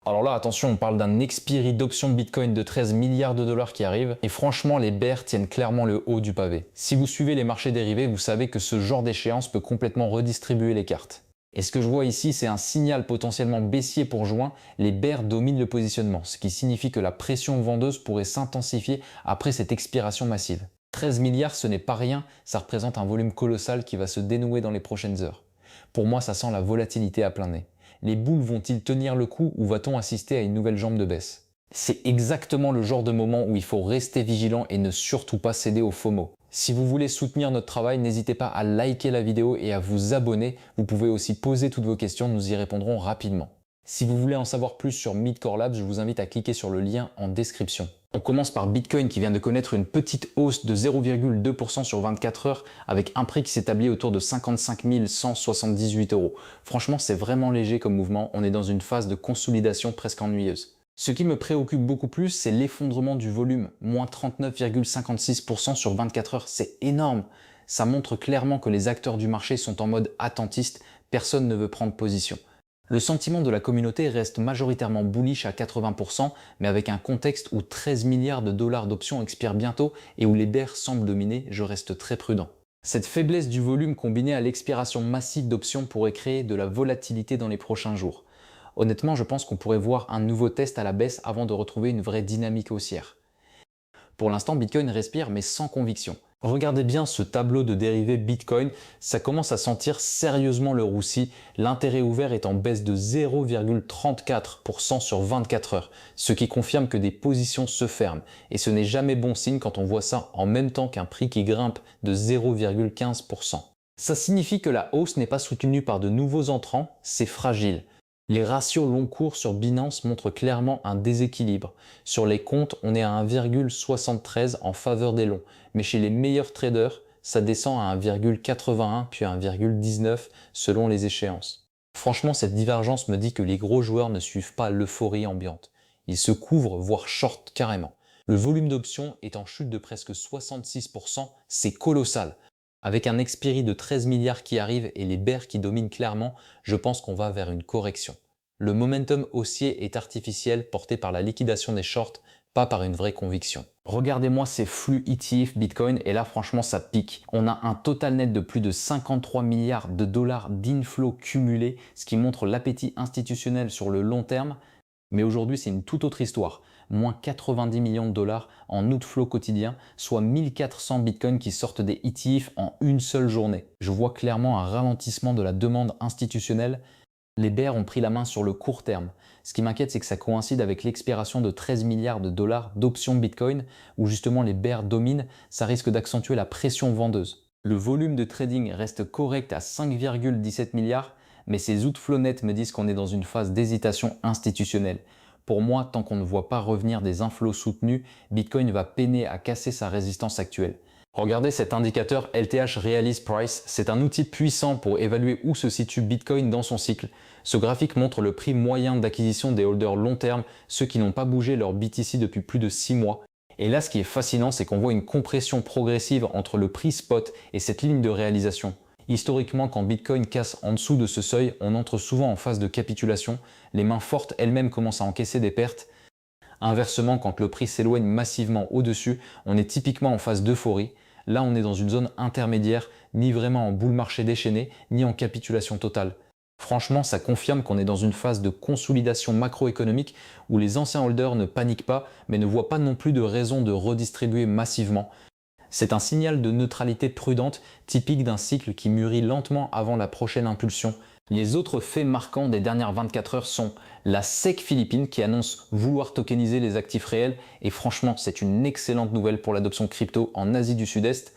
Alors là, attention, on parle d'un expiry d'options Bitcoin de 13 milliards de dollars qui arrive. Et franchement, les bears tiennent clairement le haut du pavé. Si vous suivez les marchés dérivés, vous savez que ce genre d'échéance peut complètement redistribuer les cartes. Et ce que je vois ici, c'est un signal potentiellement baissier pour juin. Les bears dominent le positionnement, ce qui signifie que la pression vendeuse pourrait s'intensifier après cette expiration massive. 13 milliards, ce n'est pas rien, ça représente un volume colossal qui va se dénouer dans les prochaines heures. Pour moi, ça sent la volatilité à plein nez. Les boules vont-ils tenir le coup ou va-t-on assister à une nouvelle jambe de baisse? C'est exactement le genre de moment où il faut rester vigilant et ne surtout pas céder au FOMO. Si vous voulez soutenir notre travail, n'hésitez pas à liker la vidéo et à vous abonner. Vous pouvez aussi poser toutes vos questions, nous y répondrons rapidement. Si vous voulez en savoir plus sur Midcore Labs, je vous invite à cliquer sur le lien en description. On commence par Bitcoin qui vient de connaître une petite hausse de 0,2% sur 24 heures avec un prix qui s'établit autour de 55 178 €. Franchement, c'est vraiment léger comme mouvement, on est dans une phase de consolidation presque ennuyeuse. Ce qui me préoccupe beaucoup plus, c'est l'effondrement du volume, moins 39,56% sur 24 heures, c'est énorme. Ça montre clairement que les acteurs du marché sont en mode attentiste, personne ne veut prendre position. Le sentiment de la communauté reste majoritairement bullish à 80%, mais avec un contexte où 13 milliards de dollars d'options expirent bientôt et où les bears semblent dominer, je reste très prudent. Cette faiblesse du volume combinée à l'expiration massive d'options pourrait créer de la volatilité dans les prochains jours. Honnêtement, je pense qu'on pourrait voir un nouveau test à la baisse avant de retrouver une vraie dynamique haussière. Pour l'instant, Bitcoin respire mais sans conviction. Regardez bien ce tableau de dérivés Bitcoin, ça commence à sentir sérieusement le roussi. L'intérêt ouvert est en baisse de 0,34% sur 24 heures, ce qui confirme que des positions se ferment. Et ce n'est jamais bon signe quand on voit ça en même temps qu'un prix qui grimpe de 0,15%. Ça signifie que la hausse n'est pas soutenue par de nouveaux entrants, c'est fragile. Les ratios long cours sur Binance montrent clairement un déséquilibre. Sur les comptes, on est à 1,73 en faveur des longs, mais chez les meilleurs traders, ça descend à 1,81 puis à 1,19 selon les échéances. Franchement, cette divergence me dit que les gros joueurs ne suivent pas l'euphorie ambiante. Ils se couvrent, voire short carrément. Le volume d'options est en chute de presque 66%, c'est colossal. Avec un expiry de 13 milliards qui arrive et les bears qui dominent clairement, je pense qu'on va vers une correction. Le momentum haussier est artificiel porté par la liquidation des shorts, pas par une vraie conviction. Regardez-moi ces flux ETF Bitcoin et là franchement ça pique. On a un total net de plus de 53 milliards de dollars d'inflow cumulés, ce qui montre l'appétit institutionnel sur le long terme. Mais aujourd'hui, c'est une toute autre histoire. Moins 90 millions de dollars en outflow quotidien, soit 1400 bitcoins qui sortent des ETF en une seule journée. Je vois clairement un ralentissement de la demande institutionnelle. Les bears ont pris la main sur le court terme. Ce qui m'inquiète, c'est que ça coïncide avec l'expiration de 13 milliards de dollars d'options bitcoin, où justement les bears dominent, ça risque d'accentuer la pression vendeuse. Le volume de trading reste correct à 5,17 milliards, mais ces outflows nets me disent qu'on est dans une phase d'hésitation institutionnelle. Pour moi, tant qu'on ne voit pas revenir des inflows soutenus, Bitcoin va peiner à casser sa résistance actuelle. Regardez cet indicateur LTH Realize Price, c'est un outil puissant pour évaluer où se situe Bitcoin dans son cycle. Ce graphique montre le prix moyen d'acquisition des holders long terme, ceux qui n'ont pas bougé leur BTC depuis plus de 6 mois. Et là, ce qui est fascinant, c'est qu'on voit une compression progressive entre le prix spot et cette ligne de réalisation. Historiquement, quand Bitcoin casse en dessous de ce seuil, on entre souvent en phase de capitulation. Les mains fortes elles-mêmes commencent à encaisser des pertes. Inversement, quand le prix s'éloigne massivement au-dessus, on est typiquement en phase d'euphorie. Là, on est dans une zone intermédiaire, ni vraiment en bull marché déchaîné, ni en capitulation totale. Franchement, ça confirme qu'on est dans une phase de consolidation macroéconomique où les anciens holders ne paniquent pas, mais ne voient pas non plus de raison de redistribuer massivement. C'est un signal de neutralité prudente, typique d'un cycle qui mûrit lentement avant la prochaine impulsion. Les autres faits marquants des dernières 24 heures sont la SEC philippine qui annonce vouloir tokeniser les actifs réels et franchement c'est une excellente nouvelle pour l'adoption crypto en Asie du Sud-Est.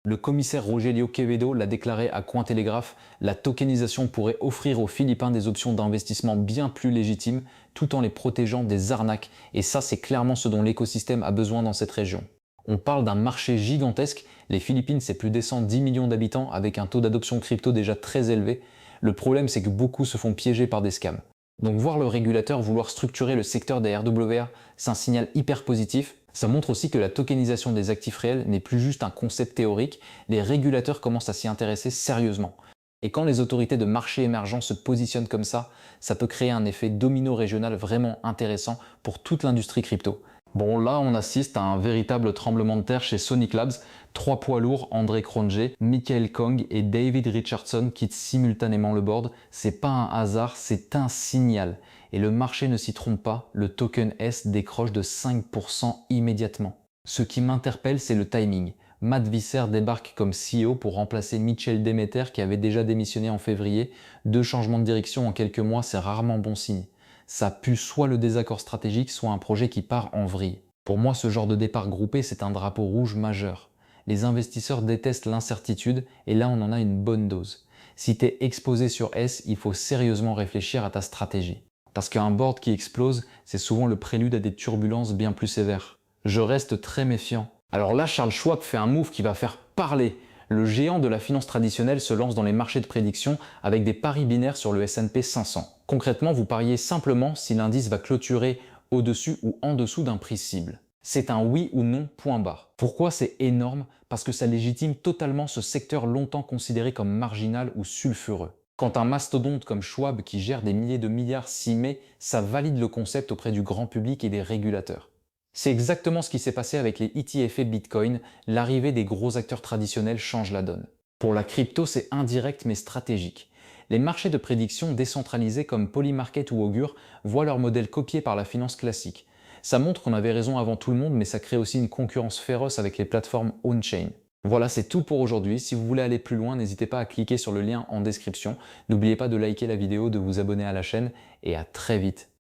Le commissaire Rogelio Quevedo l'a déclaré à Cointelegraph, la tokenisation pourrait offrir aux Philippins des options d'investissement bien plus légitimes tout en les protégeant des arnaques et ça c'est clairement ce dont l'écosystème a besoin dans cette région. On parle d'un marché gigantesque, les Philippines c'est plus de 10 millions d'habitants avec un taux d'adoption crypto déjà très élevé. Le problème c'est que beaucoup se font piéger par des scams. Donc voir le régulateur vouloir structurer le secteur des RWA, c'est un signal hyper positif. Ça montre aussi que la tokenisation des actifs réels n'est plus juste un concept théorique, les régulateurs commencent à s'y intéresser sérieusement. Et quand les autorités de marché émergents se positionnent comme ça peut créer un effet domino régional vraiment intéressant pour toute l'industrie crypto. Bon, là, on assiste à un véritable tremblement de terre chez Sonic Labs. 3 poids lourds, André Cronje, Michael Kong et David Richardson quittent simultanément le board. C'est pas un hasard, c'est un signal. Et le marché ne s'y trompe pas, le token S décroche de 5% immédiatement. Ce qui m'interpelle, c'est le timing. Matt Visser débarque comme CEO pour remplacer Michel Demeter qui avait déjà démissionné en février. 2 changements de direction en quelques mois, c'est rarement bon signe. Ça pue soit le désaccord stratégique, soit un projet qui part en vrille. Pour moi, ce genre de départ groupé, c'est un drapeau rouge majeur. Les investisseurs détestent l'incertitude et là on en a une bonne dose. Si t'es exposé sur S, il faut sérieusement réfléchir à ta stratégie. Parce qu'un board qui explose, c'est souvent le prélude à des turbulences bien plus sévères. Je reste très méfiant. Alors là, Charles Schwab fait un move qui va faire parler. Le géant de la finance traditionnelle se lance dans les marchés de prédiction avec des paris binaires sur le S&P 500. Concrètement, vous pariez simplement si l'indice va clôturer au-dessus ou en dessous d'un prix cible. C'est un oui ou non point barre. Pourquoi c'est énorme? Parce que ça légitime totalement ce secteur longtemps considéré comme marginal ou sulfureux. Quand un mastodonte comme Schwab qui gère des milliers de milliards s'y met, ça valide le concept auprès du grand public et des régulateurs. C'est exactement ce qui s'est passé avec les ETF et Bitcoin, l'arrivée des gros acteurs traditionnels change la donne. Pour la crypto, c'est indirect mais stratégique. Les marchés de prédiction décentralisés comme Polymarket ou Augur voient leur modèle copié par la finance classique. Ça montre qu'on avait raison avant tout le monde, mais ça crée aussi une concurrence féroce avec les plateformes on-chain. Voilà, c'est tout pour aujourd'hui. Si vous voulez aller plus loin, n'hésitez pas à cliquer sur le lien en description. N'oubliez pas de liker la vidéo, de vous abonner à la chaîne et à très vite.